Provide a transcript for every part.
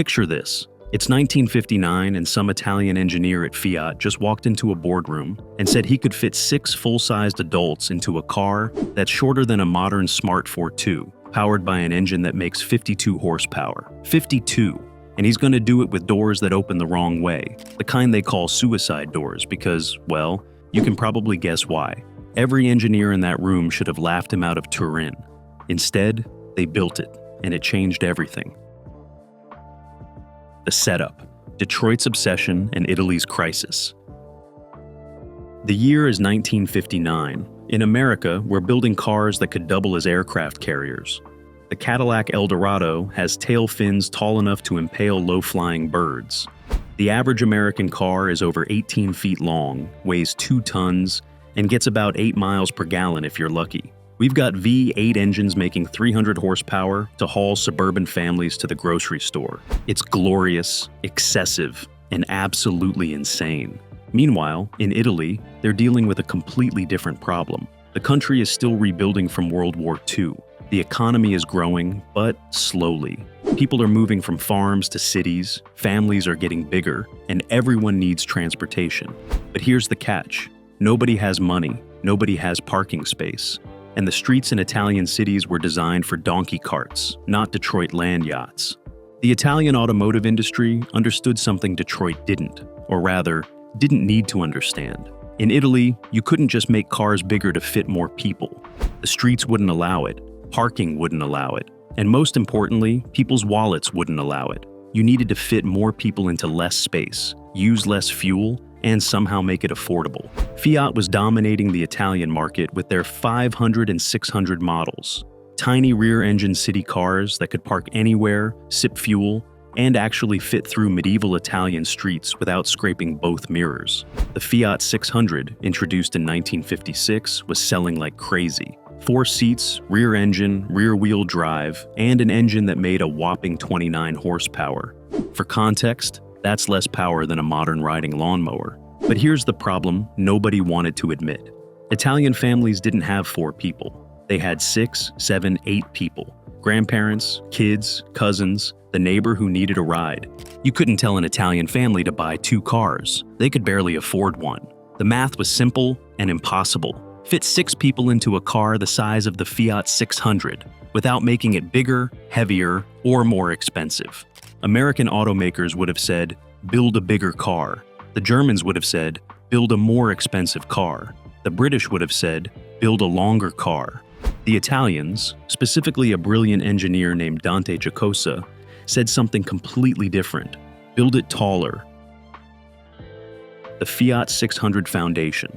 Picture this. It's 1959 and some Italian engineer at Fiat just walked into a boardroom and said he could fit 6 full-sized adults into a car that's shorter than a modern Smart 4.2, powered by an engine that makes 52 horsepower. 52! And he's going to do it with doors that open the wrong way, the kind they call suicide doors because, well, you can probably guess why. Every engineer in that room should have laughed him out of Turin. Instead, they built it, and it changed everything. The setup, Detroit's obsession and Italy's crisis. The year is 1959. In America, we're building cars that could double as aircraft carriers. The Cadillac Eldorado has tail fins tall enough to impale low-flying birds. The average American car is over 18 feet long, weighs 2 tons, and gets about 8 miles per gallon if you're lucky. We've got V8 engines making 300 horsepower to haul suburban families to the grocery store. It's glorious, excessive, and absolutely insane. Meanwhile, in Italy, they're dealing with a completely different problem. The country is still rebuilding from World War II. The economy is growing, but slowly. People are moving from farms to cities, families are getting bigger, and everyone needs transportation. But here's the catch. Nobody has money, nobody has parking space. And the streets in Italian cities were designed for donkey carts, not Detroit land yachts. The Italian automotive industry understood something Detroit didn't, or rather, didn't need to understand. In Italy, you couldn't just make cars bigger to fit more people. The streets wouldn't allow it, parking wouldn't allow it, and most importantly, people's wallets wouldn't allow it. You needed to fit more people into less space, use less fuel, and somehow make it affordable. Fiat was dominating the Italian market with their 500 and 600 models. Tiny rear-engine city cars that could park anywhere, sip fuel, and actually fit through medieval Italian streets without scraping both mirrors. The Fiat 600, introduced in 1956, was selling like crazy. 4 seats, rear engine, rear-wheel drive, and an engine that made a whopping 29 horsepower. For context, that's less power than a modern riding lawnmower. But here's the problem nobody wanted to admit. Italian families didn't have 4 people. They had 6, 7, 8 people. Grandparents, kids, cousins, the neighbor who needed a ride. You couldn't tell an Italian family to buy 2 cars. They could barely afford one. The math was simple and impossible. Fit 6 people into a car the size of the Fiat 600 without making it bigger, heavier, or more expensive. American automakers would have said, build a bigger car. The Germans would have said, build a more expensive car. The British would have said, build a longer car. The Italians, specifically a brilliant engineer named Dante Giacosa, said something completely different. Build it taller. The Fiat 600 Foundation.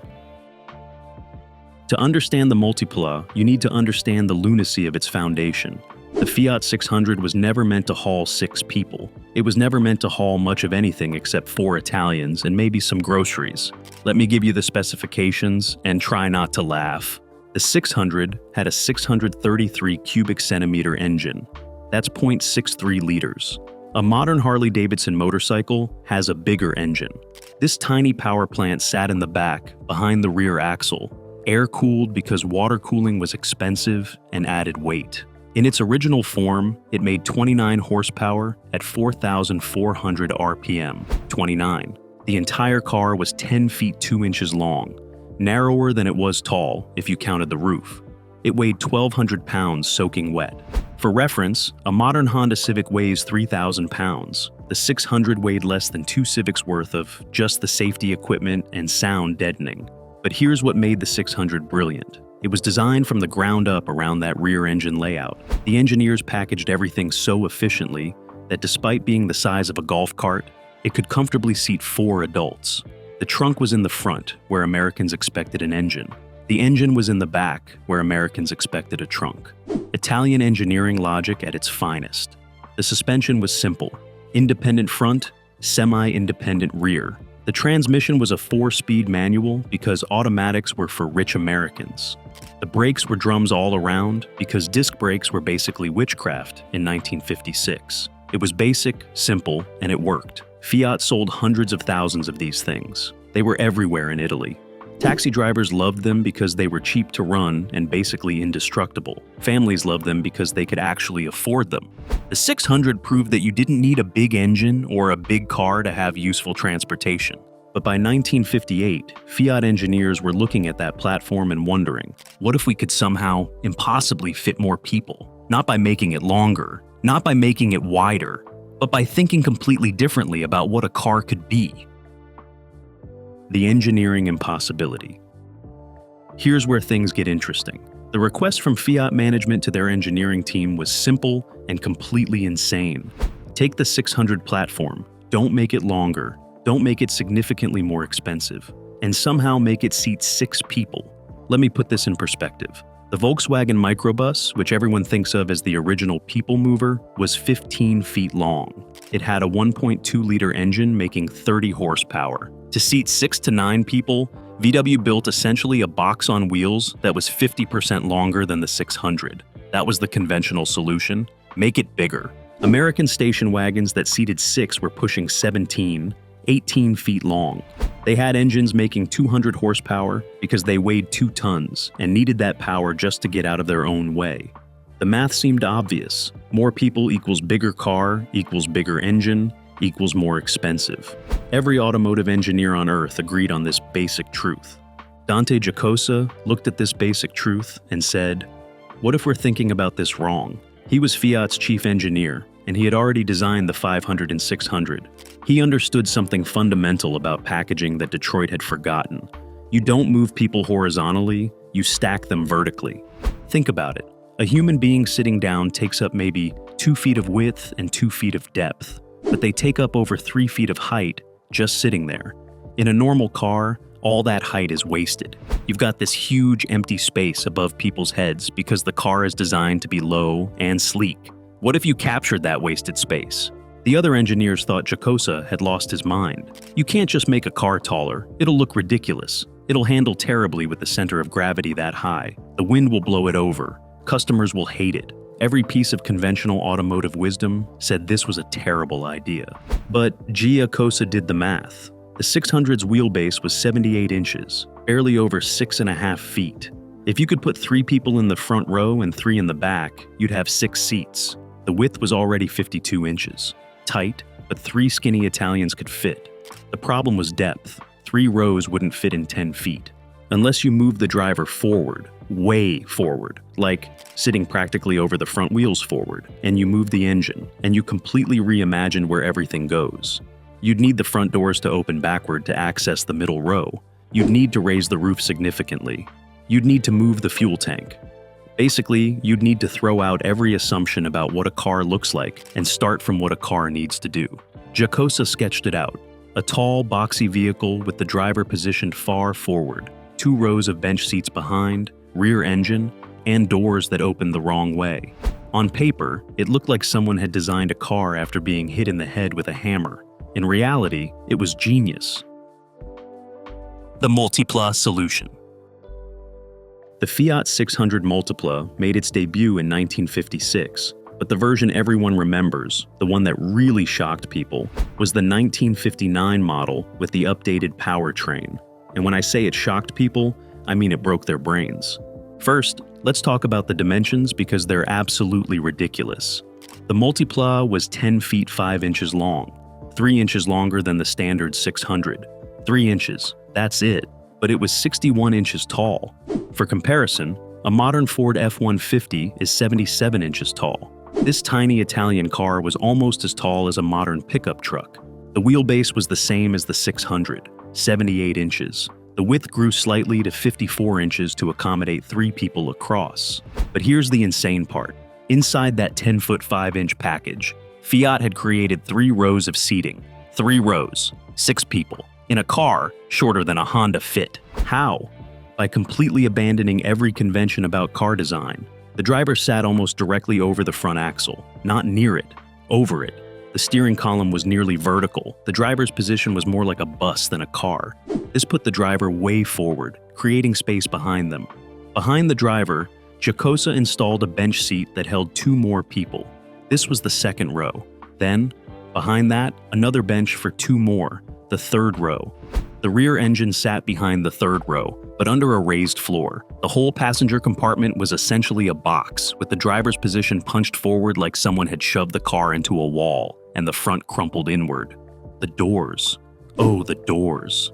To understand the Multipla, you need to understand the lunacy of its foundation. The Fiat 600 was never meant to haul 6 people. It was never meant to haul much of anything except 4 Italians and maybe some groceries. Let me give you the specifications and try not to laugh. The 600 had a 633 cubic centimeter engine. That's 0.63 liters. A modern Harley-Davidson motorcycle has a bigger engine. This tiny power plant sat in the back, behind the rear axle, air-cooled because water cooling was expensive and added weight. In its original form, it made 29 horsepower at 4,400 RPM. 29. The entire car was 10 feet 2 inches long, narrower than it was tall if you counted the roof. It weighed 1,200 pounds soaking wet. For reference, a modern Honda Civic weighs 3,000 pounds. The 600 weighed less than 2 Civics worth of just the safety equipment and sound deadening. But here's what made the 600 brilliant. It was designed from the ground up around that rear engine layout. The engineers packaged everything so efficiently that despite being the size of a golf cart, it could comfortably seat 4 adults. The trunk was in the front, where Americans expected an engine. The engine was in the back, where Americans expected a trunk. Italian engineering logic at its finest. The suspension was simple. Independent front, semi-independent rear. The transmission was a 4-speed manual because automatics were for rich Americans. The brakes were drums all around because disc brakes were basically witchcraft in 1956. It was basic, simple, and it worked. Fiat sold hundreds of thousands of these things. They were everywhere in Italy. Taxi drivers loved them because they were cheap to run and basically indestructible. Families loved them because they could actually afford them. The 600 proved that you didn't need a big engine or a big car to have useful transportation. But by 1958, Fiat engineers were looking at that platform and wondering, what if we could somehow impossibly fit more people? Not by making it longer, not by making it wider, but by thinking completely differently about what a car could be. The engineering impossibility. Here's where things get interesting. The request from Fiat management to their engineering team was simple and completely insane. Take the 600 platform, don't make it longer, don't make it significantly more expensive, and somehow make it seat 6 people. Let me put this in perspective. The Volkswagen microbus, which everyone thinks of as the original people mover, was 15 feet long. It had a 1.2-liter engine making 30 horsepower. To seat 6 to 9 people, VW built essentially a box on wheels that was 50% longer than the 600. That was the conventional solution. Make it bigger. American station wagons that seated 6 were pushing 17, 18 feet long. They had engines making 200 horsepower because they weighed 2 tons and needed that power just to get out of their own way. The math seemed obvious. More people equals bigger car equals bigger engine equals more expensive. Every automotive engineer on Earth agreed on this basic truth. Dante Giacosa looked at this basic truth and said, "What if we're thinking about this wrong?" He was Fiat's chief engineer, and he had already designed the 500 and 600. He understood something fundamental about packaging that Detroit had forgotten. You don't move people horizontally, you stack them vertically. Think about it. A human being sitting down takes up maybe 2 feet of width and 2 feet of depth, but they take up over 3 feet of height just sitting there. In a normal car, all that height is wasted. You've got this huge empty space above people's heads because the car is designed to be low and sleek. What if you captured that wasted space? The other engineers thought Giacosa had lost his mind. You can't just make a car taller. It'll look ridiculous. It'll handle terribly with the center of gravity that high. The wind will blow it over. Customers will hate it. Every piece of conventional automotive wisdom said this was a terrible idea. But Giacosa did the math. The 600's wheelbase was 78 inches, barely over 6.5 feet. If you could put 3 people in the front row and 3 in the back, you'd have 6 seats. The width was already 52 inches. Tight, but 3 skinny Italians could fit. The problem was depth. 3 rows wouldn't fit in 10 feet. Unless you move the driver forward, way forward, like sitting practically over the front wheels forward, and you move the engine, and you completely reimagine where everything goes. You'd need the front doors to open backward to access the middle row. You'd need to raise the roof significantly. You'd need to move the fuel tank. Basically, you'd need to throw out every assumption about what a car looks like and start from what a car needs to do. Giacosa sketched it out. A tall, boxy vehicle with the driver positioned far forward, 2 rows of bench seats behind, rear engine, and doors that opened the wrong way. On paper, it looked like someone had designed a car after being hit in the head with a hammer. In reality, it was genius. The Multipla solution. The Fiat 600 Multipla made its debut in 1956, but the version everyone remembers, the one that really shocked people, was the 1959 model with the updated powertrain. And when I say it shocked people, I mean it broke their brains. First, let's talk about the dimensions because they're absolutely ridiculous. The Multipla was 10 feet 5 inches long, 3 inches longer than the standard 600. 3 inches, that's it. But it was 61 inches tall. For comparison, a modern Ford F-150 is 77 inches tall. This tiny Italian car was almost as tall as a modern pickup truck. The wheelbase was the same as the 600, 78 inches. The width grew slightly to 54 inches to accommodate 3 people across. But here's the insane part. Inside that 10-foot 5-inch package, Fiat had created 3 rows of seating. 3 rows, 6 people. In a car shorter than a Honda Fit. How? By completely abandoning every convention about car design. The driver sat almost directly over the front axle, not near it, over it. The steering column was nearly vertical. The driver's position was more like a bus than a car. This put the driver way forward, creating space behind them. Behind the driver, Giacosa installed a bench seat that held 2 more people. This was the second row. Then, behind that, another bench for 2 more. The third row. The rear engine sat behind the third row, but under a raised floor. The whole passenger compartment was essentially a box, with the driver's position punched forward like someone had shoved the car into a wall, and the front crumpled inward. The doors. Oh, the doors.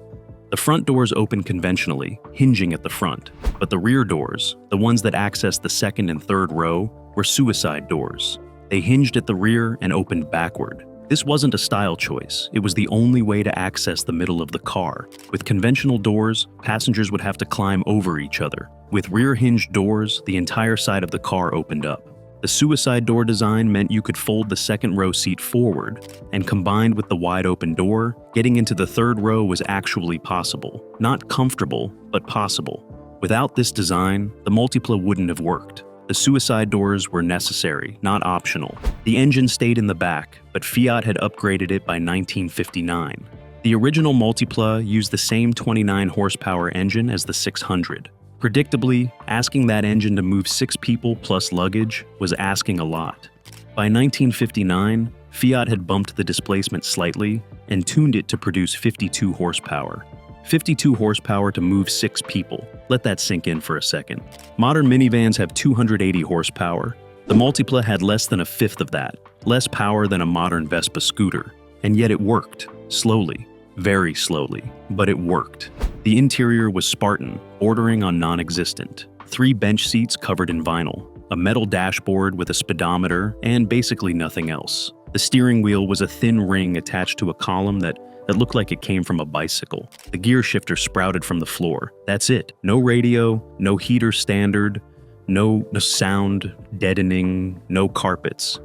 The front doors opened conventionally, hinging at the front, but the rear doors, the ones that accessed the second and third row, were suicide doors. They hinged at the rear and opened backward. This wasn't a style choice, it was the only way to access the middle of the car. With conventional doors, passengers would have to climb over each other. With rear-hinged doors, the entire side of the car opened up. The suicide door design meant you could fold the second row seat forward, and combined with the wide-open door, getting into the third row was actually possible. Not comfortable, but possible. Without this design, the Multipla wouldn't have worked. The suicide doors were necessary, not optional. The engine stayed in the back, but Fiat had upgraded it by 1959. The original Multipla used the same 29 horsepower engine as the 600. Predictably, asking that engine to move 6 people plus luggage was asking a lot. By 1959, Fiat had bumped the displacement slightly and tuned it to produce 52 horsepower. 52 horsepower to move 6 people. Let that sink in for a second. Modern minivans have 280 horsepower. The Multipla had less than a fifth of that, less power than a modern Vespa scooter. And yet it worked. Slowly. Very slowly. But it worked. The interior was Spartan, bordering on non-existent. 3 bench seats covered in vinyl, a metal dashboard with a speedometer, and basically nothing else. The steering wheel was a thin ring attached to a column that looked like it came from a bicycle. The gear shifter sprouted from the floor. That's it. No radio, no heater standard, no sound, deadening, no carpets.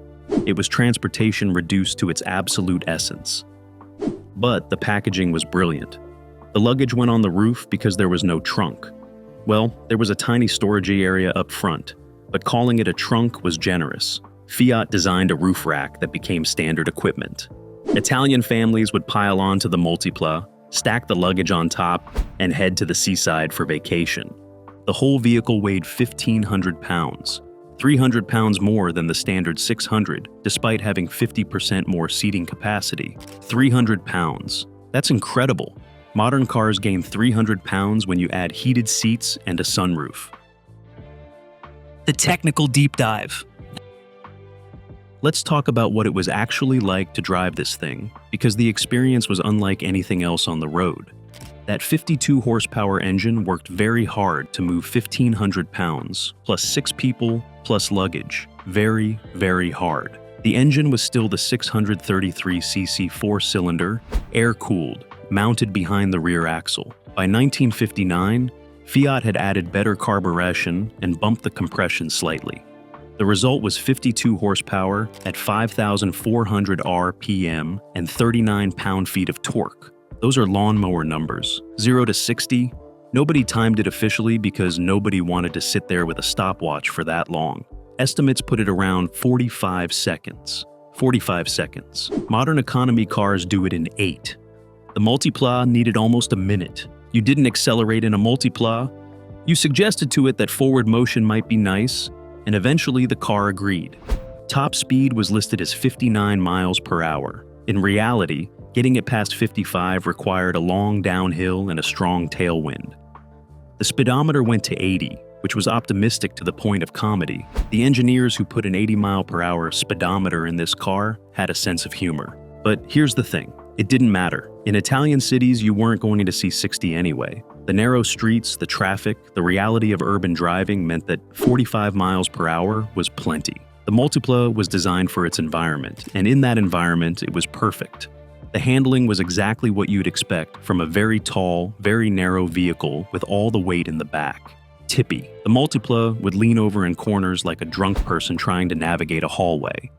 It was transportation reduced to its absolute essence. But the packaging was brilliant. The luggage went on the roof because there was no trunk. Well, there was a tiny storage area up front, but calling it a trunk was generous. Fiat designed a roof rack that became standard equipment. Italian families would pile onto the Multipla, stack the luggage on top, and head to the seaside for vacation. The whole vehicle weighed 1,500 pounds, 300 pounds more than the standard 600, despite having 50% more seating capacity. 300 pounds. That's incredible. Modern cars gain 300 pounds when you add heated seats and a sunroof. The technical deep dive. Let's talk about what it was actually like to drive this thing, because the experience was unlike anything else on the road. That 52 horsepower engine worked very hard to move 1,500 pounds, plus 6 people, plus luggage. Very, very hard. The engine was still the 633cc 4-cylinder, air-cooled, mounted behind the rear axle. By 1959, Fiat had added better carburation and bumped the compression slightly. The result was 52 horsepower at 5,400 RPM and 39 pound-feet of torque. Those are lawnmower numbers. 0 to 60, nobody timed it officially because nobody wanted to sit there with a stopwatch for that long. Estimates put it around 45 seconds. 45 seconds. Modern economy cars do it in 8. The Multipla needed almost a minute. You didn't accelerate in a Multipla. You suggested to it that forward motion might be nice, and eventually the car agreed. Top speed was listed as 59 miles per hour. In reality, getting it past 55 required a long downhill and a strong tailwind. The speedometer went to 80, which was optimistic to the point of comedy. The engineers who put an 80-mile-per-hour speedometer in this car had a sense of humor. But here's the thing, it didn't matter. In Italian cities, you weren't going to see 60 anyway. The narrow streets, the traffic, the reality of urban driving meant that 45 miles per hour was plenty. The Multipla was designed for its environment, and in that environment, it was perfect. The handling was exactly what you'd expect from a very tall, very narrow vehicle with all the weight in the back. Tippy. The Multipla would lean over in corners like a drunk person trying to navigate a hallway.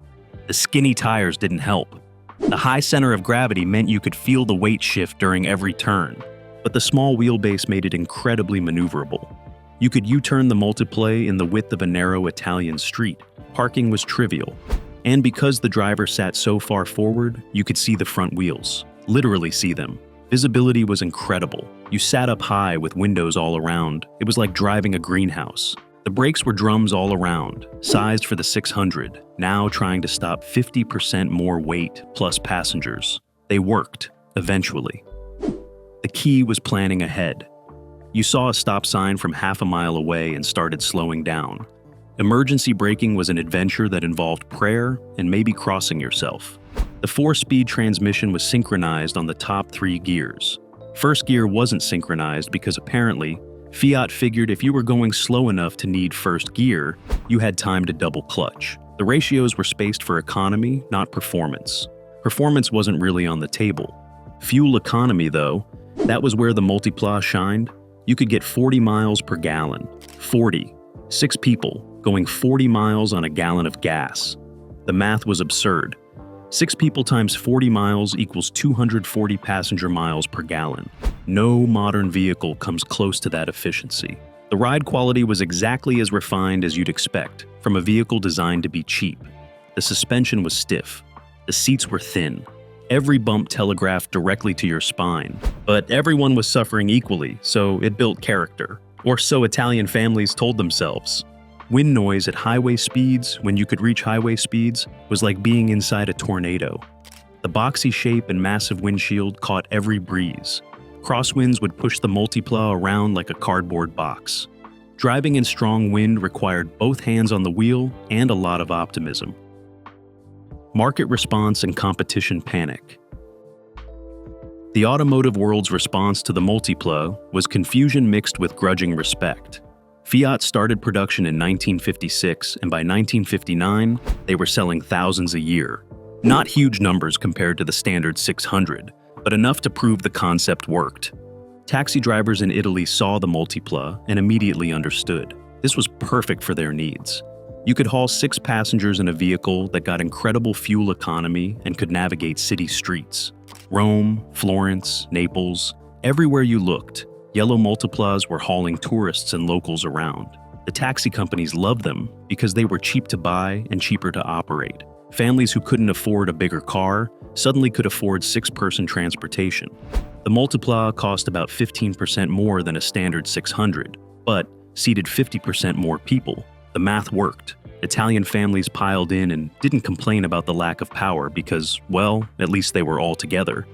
The skinny tires didn't help. The high center of gravity meant you could feel the weight shift during every turn. But the small wheelbase made it incredibly maneuverable. You could U-turn the Multipla in the width of a narrow Italian street. Parking was trivial. And because the driver sat so far forward, you could see the front wheels. Literally see them. Visibility was incredible. You sat up high with windows all around. It was like driving a greenhouse. The brakes were drums all around, sized for the 600, now trying to stop 50% more weight plus passengers. They worked, eventually. The key was planning ahead. You saw a stop sign from half a mile away and started slowing down. Emergency braking was an adventure that involved prayer and maybe crossing yourself. The 4-speed transmission was synchronized on the top 3 gears. First gear wasn't synchronized because apparently, Fiat figured if you were going slow enough to need first gear, you had time to double clutch. The ratios were spaced for economy, not performance. Performance wasn't really on the table. Fuel economy, though, that was where the Multipla shined. You could get 40 miles per gallon. 40. 6 people going 40 miles on a gallon of gas. The math was absurd. 6 people times 40 miles equals 240 passenger miles per gallon. No modern vehicle comes close to that efficiency. The ride quality was exactly as refined as you'd expect from a vehicle designed to be cheap. The suspension was stiff. The seats were thin. Every bump telegraphed directly to your spine. But everyone was suffering equally, so it built character. Or so Italian families told themselves. Wind noise at highway speeds, when you could reach highway speeds, was like being inside a tornado. The boxy shape and massive windshield caught every breeze. Crosswinds would push the Multipla around like a cardboard box. Driving in strong wind required both hands on the wheel and a lot of optimism. Market response and competition panic. The automotive world's response to the Multipla was confusion mixed with grudging respect. Fiat started production in 1956, and by 1959, they were selling thousands a year. Not huge numbers compared to the standard 600, but enough to prove the concept worked. Taxi drivers in Italy saw the Multipla and immediately understood. This was perfect for their needs. You could haul 6 passengers in a vehicle that got incredible fuel economy and could navigate city streets. Rome, Florence, Naples, everywhere you looked, yellow Multiplas were hauling tourists and locals around. The taxi companies loved them because they were cheap to buy and cheaper to operate. Families who couldn't afford a bigger car suddenly could afford 6-person transportation. The Multipla cost about 15% more than a standard 600, but seated 50% more people. The math worked. Italian families piled in and didn't complain about the lack of power because, well, at least they were all together.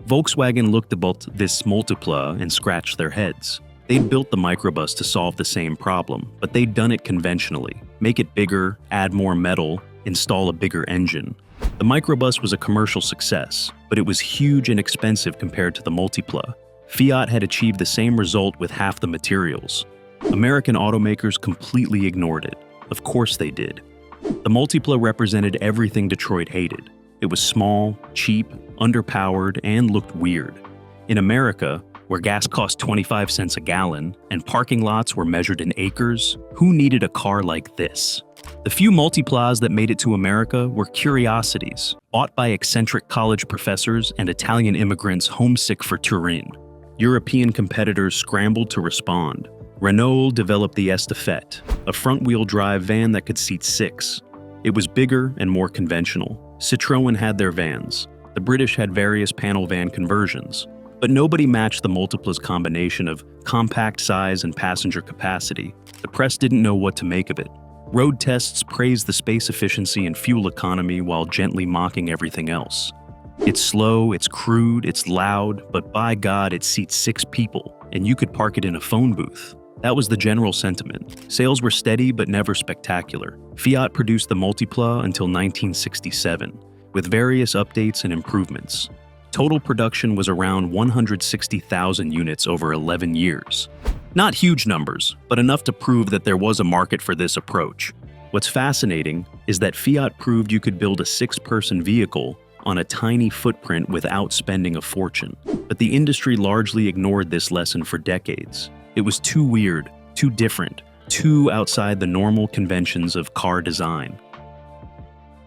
Volkswagen looked about this Multipla and scratched their heads. They'd built the microbus to solve the same problem, but they'd done it conventionally. Make it bigger, add more metal, install a bigger engine. The microbus was a commercial success, but it was huge and expensive compared to the Multipla. Fiat had achieved the same result with half the materials. American automakers completely ignored it. Of course they did. The Multipla represented everything Detroit hated. It was small, cheap, underpowered, and looked weird. In America, where gas cost 25 cents a gallon and parking lots were measured in acres, who needed a car like this? The few Multiplas that made it to America were curiosities, bought by eccentric college professors and Italian immigrants homesick for Turin. European competitors scrambled to respond. Renault developed the Estafette, a front-wheel drive van that could seat 6. It was bigger and more conventional. Citroën had their vans. The British had various panel van conversions. But nobody matched the Multipla's combination of compact size and passenger capacity. The press didn't know what to make of it. Road tests praised the space efficiency and fuel economy while gently mocking everything else. It's slow, it's crude, it's loud, but by God, it seats 6 people, and you could park it in a phone booth. That was the general sentiment. Sales were steady but never spectacular. Fiat produced the Multipla until 1967, with various updates and improvements. Total production was around 160,000 units over 11 years. Not huge numbers, but enough to prove that there was a market for this approach. What's fascinating is that Fiat proved you could build a 6-person vehicle on a tiny footprint without spending a fortune. But the industry largely ignored this lesson for decades. It was too weird, too different, too outside the normal conventions of car design.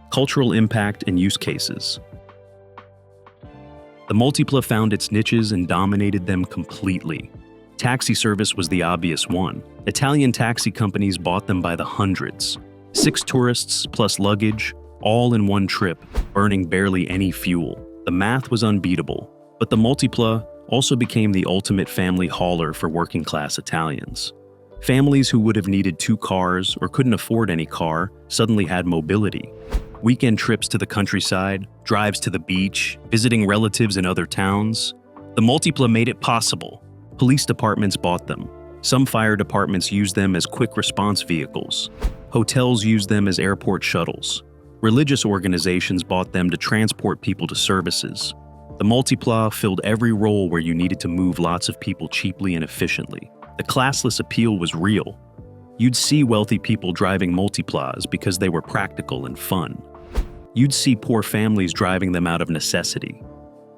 Cultural impact and use cases. The Multipla found its niches and dominated them completely. Taxi service was the obvious one. Italian taxi companies bought them by the hundreds. 6 tourists plus luggage, all in one trip, burning barely any fuel. The math was unbeatable, but the Multipla also became the ultimate family hauler for working-class Italians. Families who would have needed 2 cars or couldn't afford any car suddenly had mobility. Weekend trips to the countryside, drives to the beach, visiting relatives in other towns. The Multipla made it possible. Police departments bought them. Some fire departments used them as quick response vehicles. Hotels used them as airport shuttles. Religious organizations bought them to transport people to services. The Multipla filled every role where you needed to move lots of people cheaply and efficiently. The classless appeal was real. You'd see wealthy people driving Multiplas because they were practical and fun. You'd see poor families driving them out of necessity.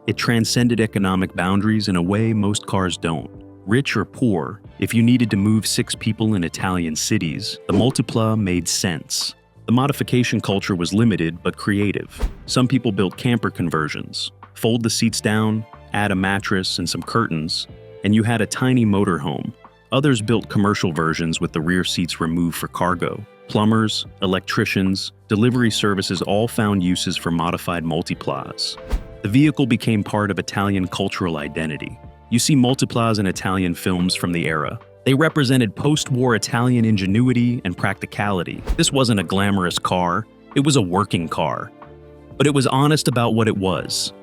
It transcended economic boundaries in a way most cars don't. Rich or poor, if you needed to move 6 people in Italian cities, the Multipla made sense. The modification culture was limited but creative. Some people built camper conversions. Fold the seats down, add a mattress and some curtains, and you had a tiny motorhome. Others built commercial versions with the rear seats removed for cargo. Plumbers, electricians, delivery services all found uses for modified Multiplas. The vehicle became part of Italian cultural identity. You see Multiplas in Italian films from the era. They represented post-war Italian ingenuity and practicality. This wasn't a glamorous car, it was a working car. But it was honest about what it was.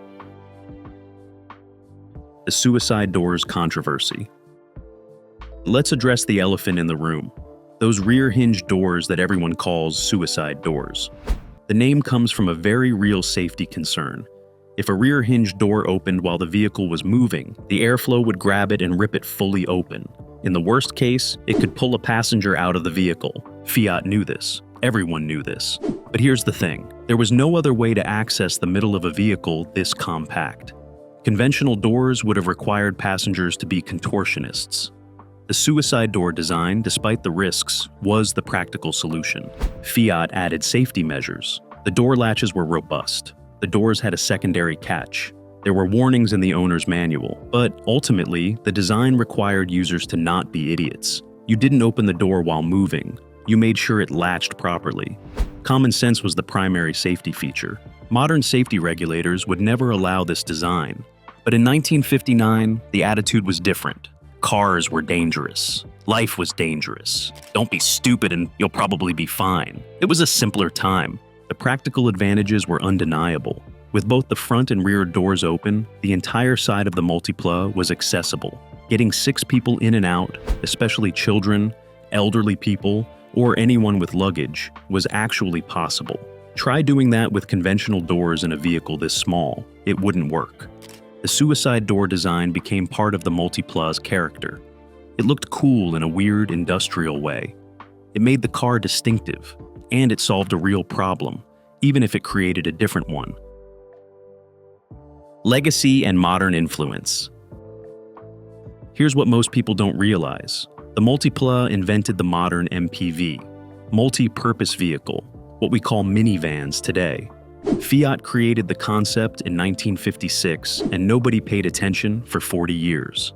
The suicide doors controversy. Let's address the elephant in the room. Those rear-hinged doors that everyone calls suicide doors. The name comes from a very real safety concern. If a rear-hinged door opened while the vehicle was moving, the airflow would grab it and rip it fully open. In the worst case, it could pull a passenger out of the vehicle. Fiat knew this. Everyone knew this. But here's the thing. There was no other way to access the middle of a vehicle this compact. Conventional doors would have required passengers to be contortionists. The suicide door design, despite the risks, was the practical solution. Fiat added safety measures. The door latches were robust. The doors had a secondary catch. There were warnings in the owner's manual, but ultimately, the design required users to not be idiots. You didn't open the door while moving. You made sure it latched properly. Common sense was the primary safety feature. Modern safety regulators would never allow this design. But in 1959, the attitude was different. Cars were dangerous. Life was dangerous. Don't be stupid and you'll probably be fine. It was a simpler time. The practical advantages were undeniable. With both the front and rear doors open, the entire side of the Multipla was accessible. Getting 6 people in and out, especially children, elderly people, or anyone with luggage, was actually possible. Try doing that with conventional doors in a vehicle this small. It wouldn't work. The suicide door design became part of the Multipla's character. It looked cool in a weird, industrial way. It made the car distinctive, and it solved a real problem, even if it created a different one. Legacy and modern influence. Here's what most people don't realize. The Multipla invented the modern MPV, multi-purpose vehicle, what we call minivans today. Fiat created the concept in 1956, and nobody paid attention for 40 years.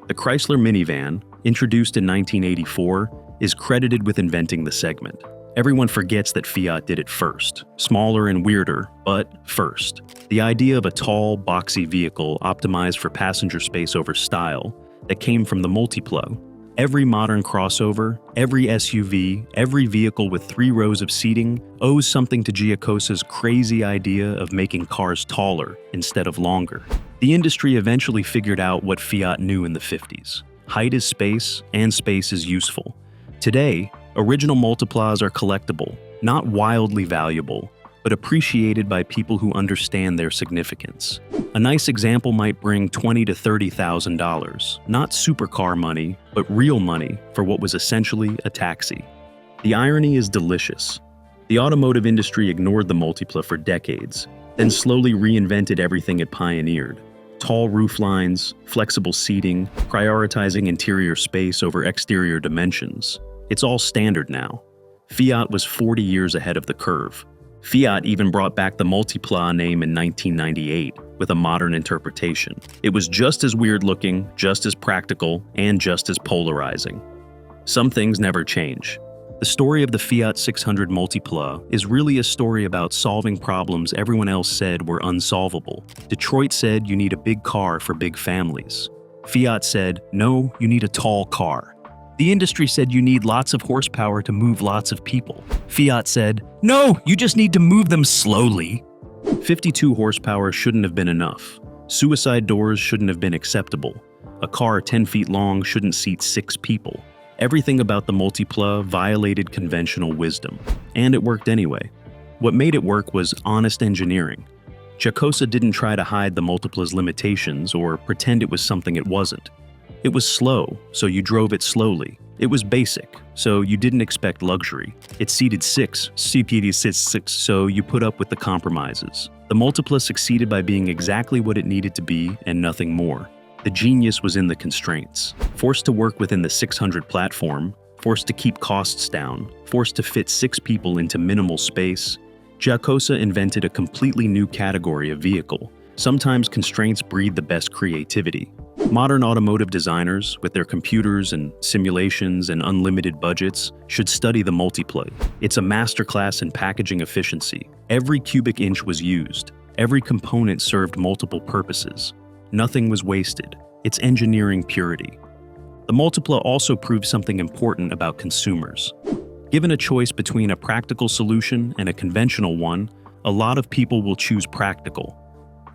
The Chrysler minivan, introduced in 1984, is credited with inventing the segment. Everyone forgets that Fiat did it first. Smaller and weirder, but first. The idea of a tall, boxy vehicle optimized for passenger space over style that came from the Multipla. Every modern crossover, every SUV, every vehicle with 3 rows of seating owes something to Giacosa's crazy idea of making cars taller instead of longer. The industry eventually figured out what Fiat knew in the 50s. Height is space, and space is useful. Today, original Multiplas are collectible, not wildly valuable, but appreciated by people who understand their significance. A nice example might bring $20,000 to $30,000, not supercar money, but real money for what was essentially a taxi. The irony is delicious. The automotive industry ignored the Multipla for decades, then slowly reinvented everything it pioneered. Tall rooflines, flexible seating, prioritizing interior space over exterior dimensions. It's all standard now. Fiat was 40 years ahead of the curve. Fiat even brought back the Multipla name in 1998 with a modern interpretation. It was just as weird-looking, just as practical, and just as polarizing. Some things never change. The story of the Fiat 600 Multipla is really a story about solving problems everyone else said were unsolvable. Detroit said you need a big car for big families. Fiat said, no, you need a tall car. The industry said you need lots of horsepower to move lots of people. Fiat said, no, you just need to move them slowly. 52 horsepower shouldn't have been enough. Suicide doors shouldn't have been acceptable. A car 10 feet long shouldn't seat 6 people. Everything about the Multipla violated conventional wisdom, and it worked anyway. What made it work was honest engineering. Giacosa didn't try to hide the Multipla's limitations or pretend it was something it wasn't. It was slow, so you drove it slowly. It was basic, so you didn't expect luxury. It seated 6, CPD sits 6, so you put up with the compromises. The Multipla succeeded by being exactly what it needed to be and nothing more. The genius was in the constraints. Forced to work within the 600 platform, forced to keep costs down, forced to fit 6 people into minimal space, Giacosa invented a completely new category of vehicle. Sometimes constraints breed the best creativity. Modern automotive designers, with their computers and simulations and unlimited budgets, should study the Multipla. It's a masterclass in packaging efficiency. Every cubic inch was used. Every component served multiple purposes. Nothing was wasted. It's engineering purity. The Multipla also proved something important about consumers. Given a choice between a practical solution and a conventional one, a lot of people will choose practical.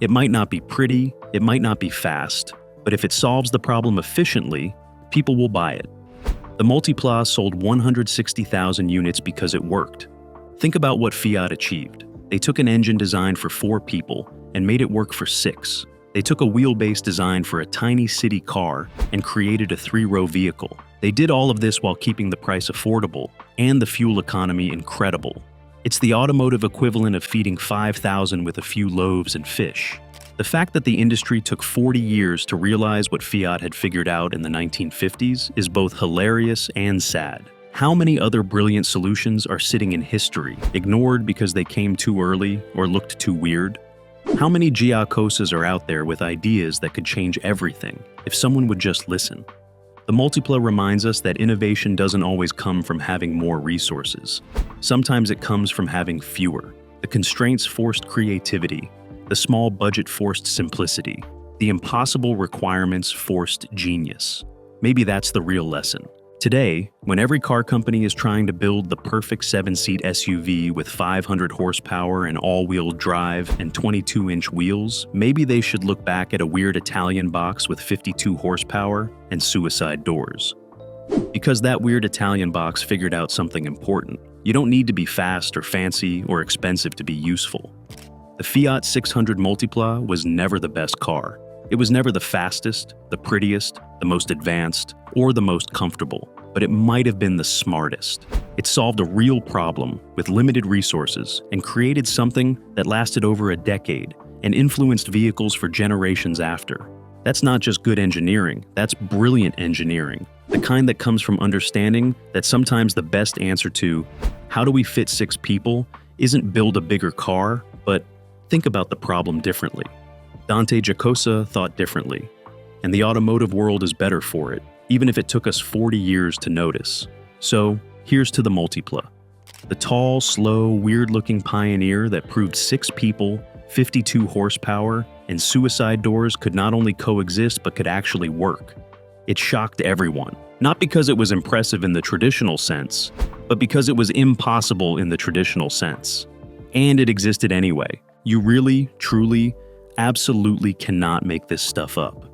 It might not be pretty, it might not be fast, but if it solves the problem efficiently, people will buy it. The Multipla sold 160,000 units because it worked. Think about what Fiat achieved. They took an engine designed for 4 people and made it work for 6. They took a wheelbase designed for a tiny city car and created a 3-row vehicle. They did all of this while keeping the price affordable and the fuel economy incredible. It's the automotive equivalent of feeding 5,000 with a few loaves and fish. The fact that the industry took 40 years to realize what Fiat had figured out in the 1950s is both hilarious and sad. How many other brilliant solutions are sitting in history, ignored because they came too early or looked too weird? How many Giacosas are out there with ideas that could change everything if someone would just listen? The Multipla reminds us that innovation doesn't always come from having more resources. Sometimes it comes from having fewer. The constraints forced creativity. The small budget forced simplicity. The impossible requirements forced genius. Maybe that's the real lesson. Today, when every car company is trying to build the perfect 7-seat SUV with 500 horsepower and all-wheel drive and 22-inch wheels, maybe they should look back at a weird Italian box with 52 horsepower and suicide doors. Because that weird Italian box figured out something important. You don't need to be fast or fancy or expensive to be useful. The Fiat 600 Multipla was never the best car. It was never the fastest, the prettiest, the most advanced, or the most comfortable, but it might have been the smartest. It solved a real problem with limited resources and created something that lasted over a decade and influenced vehicles for generations after. That's not just good engineering, that's brilliant engineering. The kind that comes from understanding that sometimes the best answer to how do we fit 6 people isn't build a bigger car, but think about the problem differently. Dante Giacosa thought differently, and the automotive world is better for it, even if it took us 40 years to notice. So, here's to the Multipla. The tall, slow, weird-looking pioneer that proved 6 people, 52 horsepower, and suicide doors could not only coexist but could actually work. It shocked everyone, not because it was impressive in the traditional sense, but because it was impossible in the traditional sense. And it existed anyway. You really, truly, absolutely cannot make this stuff up.